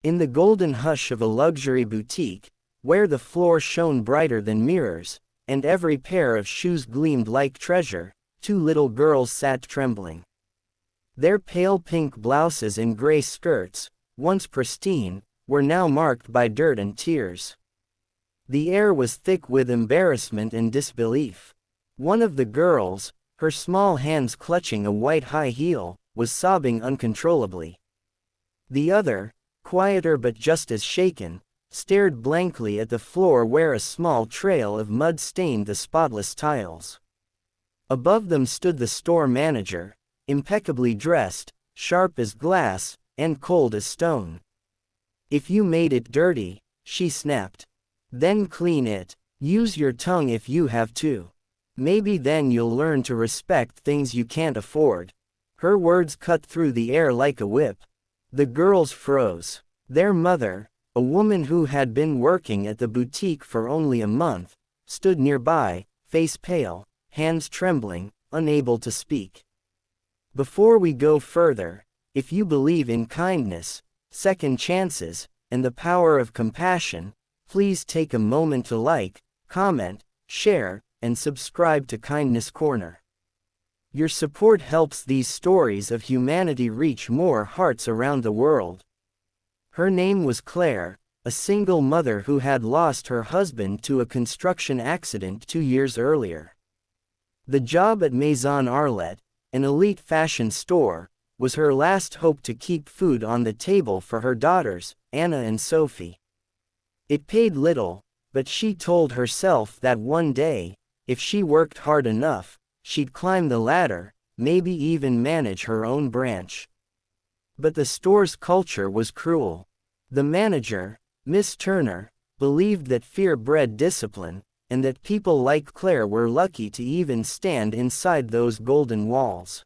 In the golden hush of a luxury boutique, where the floor shone brighter than mirrors, and every pair of shoes gleamed like treasure, two little girls sat trembling. Their pale pink blouses and gray skirts, once pristine, were now marked by dirt and tears. The air was thick with embarrassment and disbelief. One of the girls, her small hands clutching a white high heel, was sobbing uncontrollably. The other, quieter but just as shaken, stared blankly at the floor where a small trail of mud stained the spotless tiles. Above them stood the store manager, impeccably dressed, sharp as glass, and cold as stone. "If you made it dirty," she snapped, "then clean it. Use your tongue if you have to. Maybe then you'll learn to respect things you can't afford." Her words cut through the air like a whip. The girls froze. Their mother, a woman who had been working at the boutique for only a month, stood nearby, face pale, hands trembling, unable to speak. "Before we go further, if you believe in kindness, second chances, and the power of compassion, please take a moment to like, comment, share, and subscribe to Kindness Corner. Your support helps these stories of humanity reach more hearts around the world." Her name was Claire, a single mother who had lost her husband to a construction accident 2 years earlier. The job at Maison Arlette, an elite fashion store, was her last hope to keep food on the table for her daughters, Anna and Sophie. It paid little, but she told herself that one day, if she worked hard enough, she'd climb the ladder, maybe even manage her own branch. But the store's culture was cruel. The manager, Miss Turner, believed that fear bred discipline, and that people like Claire were lucky to even stand inside those golden walls.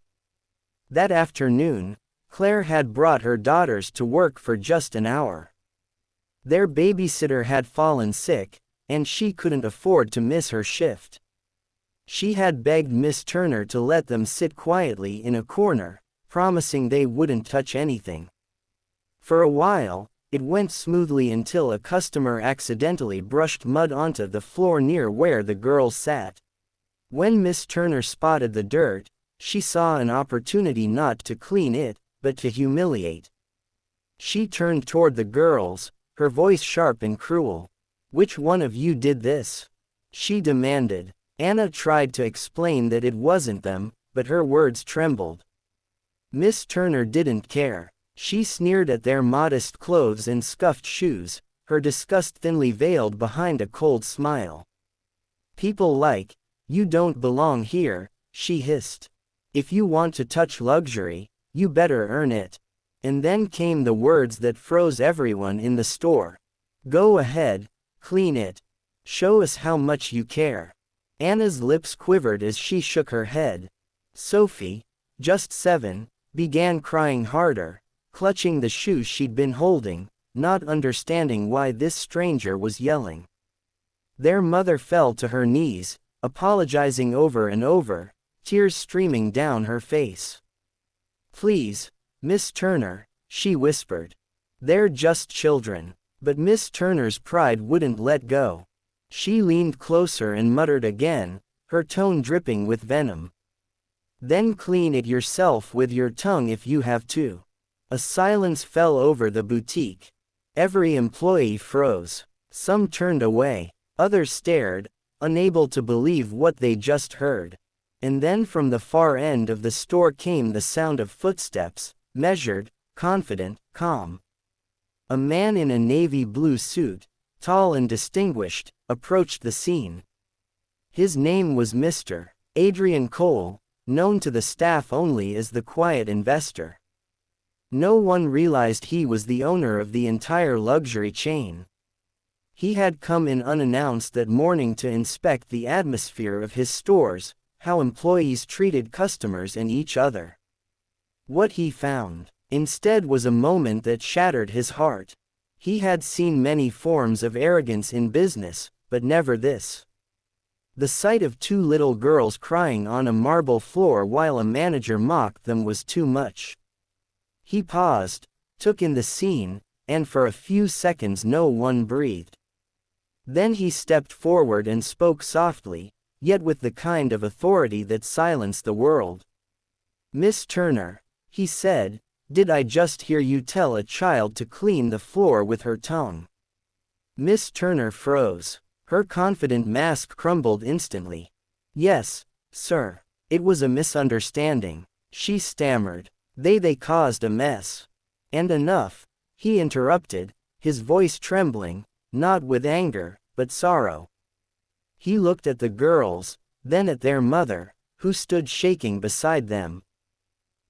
That afternoon, Claire had brought her daughters to work for just an hour. Their babysitter had fallen sick, and she couldn't afford to miss her shift. She had begged Miss Turner to let them sit quietly in a corner, promising they wouldn't touch anything. For a while, it went smoothly until a customer accidentally brushed mud onto the floor near where the girls sat. When Miss Turner spotted the dirt, she saw an opportunity not to clean it, but to humiliate. She turned toward the girls, her voice sharp and cruel. "Which one of you did this?" she demanded. Anna tried to explain that it wasn't them, but her words trembled. Miss Turner didn't care. She sneered at their modest clothes and scuffed shoes, her disgust thinly veiled behind a cold smile. "People like you don't belong here," she hissed. "If you want to touch luxury, you better earn it." And then came the words that froze everyone in the store. "Go ahead, clean it. Show us how much you care." Anna's lips quivered as she shook her head. Sophie, just 7, began crying harder, clutching the shoes she'd been holding, not understanding why this stranger was yelling. Their mother fell to her knees, apologizing over and over, tears streaming down her face. "Please, Miss Turner," she whispered. "They're just children." But Miss Turner's pride wouldn't let go. She leaned closer and muttered again, her tone dripping with venom. "Then clean it yourself with your tongue if you have to." A silence fell over the boutique. Every employee froze. Some turned away. Others stared, unable to believe what they just heard. And then from the far end of the store came the sound of footsteps, measured, confident, calm. A man in a navy blue suit, tall and distinguished, approached the scene. His name was Mr. Adrian Cole, known to the staff only as the Quiet Investor. No one realized he was the owner of the entire luxury chain. He had come in unannounced that morning to inspect the atmosphere of his stores, how employees treated customers and each other. What he found, instead, was a moment that shattered his heart. He had seen many forms of arrogance in business, but never this. The sight of two little girls crying on a marble floor while a manager mocked them was too much. He paused, took in the scene, and for a few seconds no one breathed. Then he stepped forward and spoke softly, yet with the kind of authority that silenced the world. "Miss Turner," he said, "did I just hear you tell a child to clean the floor with her tongue?" Miss Turner froze. Her confident mask crumbled instantly. "Yes, sir. It was a misunderstanding," she stammered. They caused a mess." "And enough," he interrupted, his voice trembling, not with anger, but sorrow. He looked at the girls, then at their mother, who stood shaking beside them.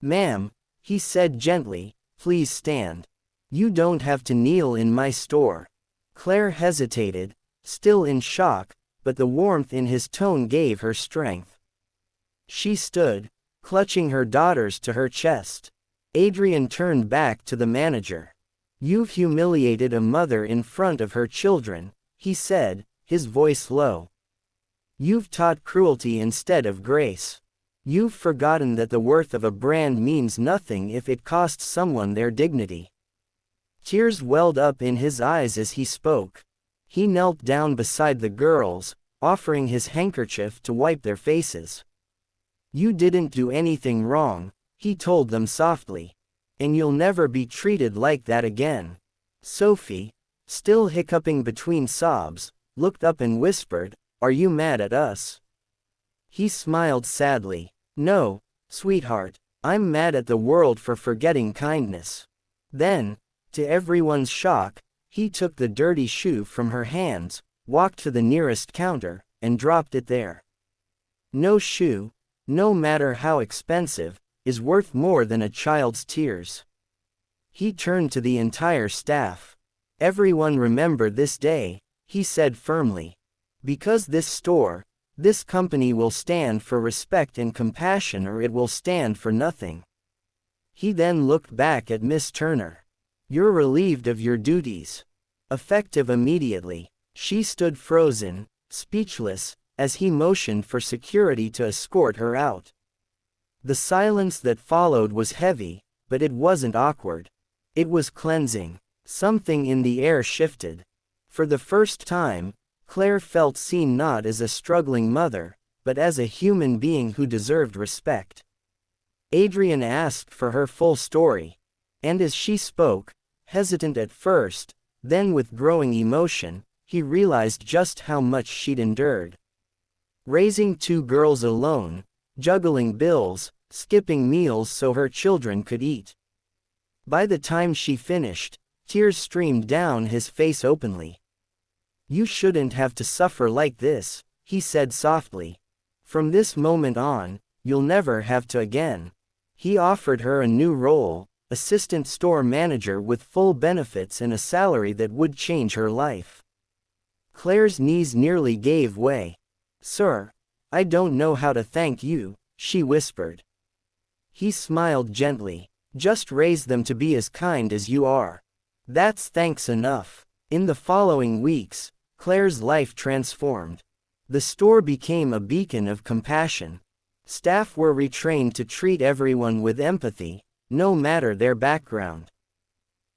"Ma'am," he said gently, "please stand. You don't have to kneel in my store." Claire hesitated, still in shock, but the warmth in his tone gave her strength. She stood, clutching her daughters to her chest. Adrian turned back to the manager. "You've humiliated a mother in front of her children," he said, his voice low. "You've taught cruelty instead of grace. You've forgotten that the worth of a brand means nothing if it costs someone their dignity." Tears welled up in his eyes as he spoke. He knelt down beside the girls, offering his handkerchief to wipe their faces. "You didn't do anything wrong," he told them softly. "And you'll never be treated like that again." Sophie, still hiccuping between sobs, looked up and whispered, "Are you mad at us?" He smiled sadly. "No, sweetheart, I'm mad at the world for forgetting kindness." Then, to everyone's shock, he took the dirty shoe from her hands, walked to the nearest counter, and dropped it there. No shoe, no matter how expensive, is worth more than a child's tears. He turned to the entire staff. "Everyone remember this day," he said firmly. "Because this store, this company will stand for respect and compassion, or it will stand for nothing." He then looked back at Miss Turner. "You're relieved of your duties." Effective immediately, she stood frozen, speechless, as he motioned for security to escort her out. The silence that followed was heavy, but it wasn't awkward. It was cleansing. Something in the air shifted. For the first time, Claire felt seen not as a struggling mother, but as a human being who deserved respect. Adrian asked for her full story. And as she spoke, hesitant at first, then with growing emotion, he realized just how much she'd endured. Raising two girls alone, juggling bills, skipping meals so her children could eat. By the time she finished, tears streamed down his face openly. "You shouldn't have to suffer like this," he said softly. "From this moment on, you'll never have to again." He offered her a new role, assistant store manager with full benefits and a salary that would change her life. Claire's knees nearly gave way. "Sir, I don't know how to thank you," she whispered. He smiled gently. "Just raise them to be as kind as you are. That's thanks enough." In the following weeks, Claire's life transformed. The store became a beacon of compassion. Staff were retrained to treat everyone with empathy, no matter their background.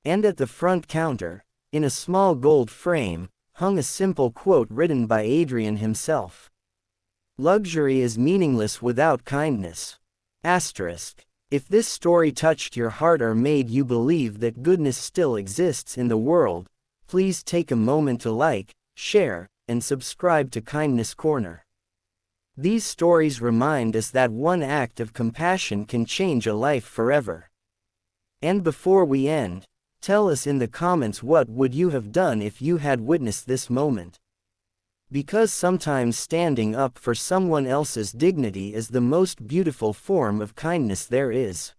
And at the front counter, in a small gold frame, hung a simple quote written by Adrian himself. "Luxury is meaningless without kindness." Asterisk. If this story touched your heart or made you believe that goodness still exists in the world, please take a moment to like, share, and subscribe to Kindness Corner. These stories remind us that one act of compassion can change a life forever. And before we end, tell us in the comments what would you have done if you had witnessed this moment. Because sometimes standing up for someone else's dignity is the most beautiful form of kindness there is.